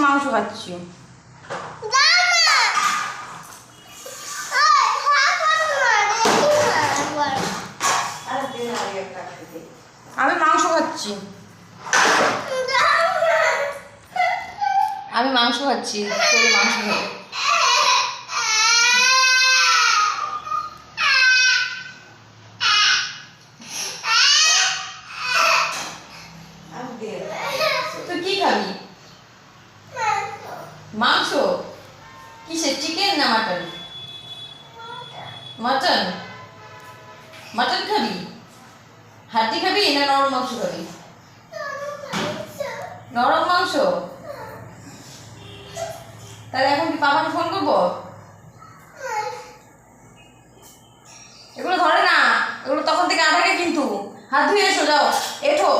মাংস খাচ্ছি। আমি মাংস খাচ্ছি, আমি মাংস খাচ্ছি, মাংস খাবো। তুই কি খাবি? মাংস কিসের, চিকেন না মাটন? মাটন, মাটন খাবি? হাড্ডি খাবি না নরম মাংস খাবি? নরম মাংস। তাহলে এখন কি পাপাকে ফোন করবো? এগুলো ধরে না, এগুলো তখন থেকে আঠাকে, কিন্তু হাত ধুয়ে এসো, যাও এঠো।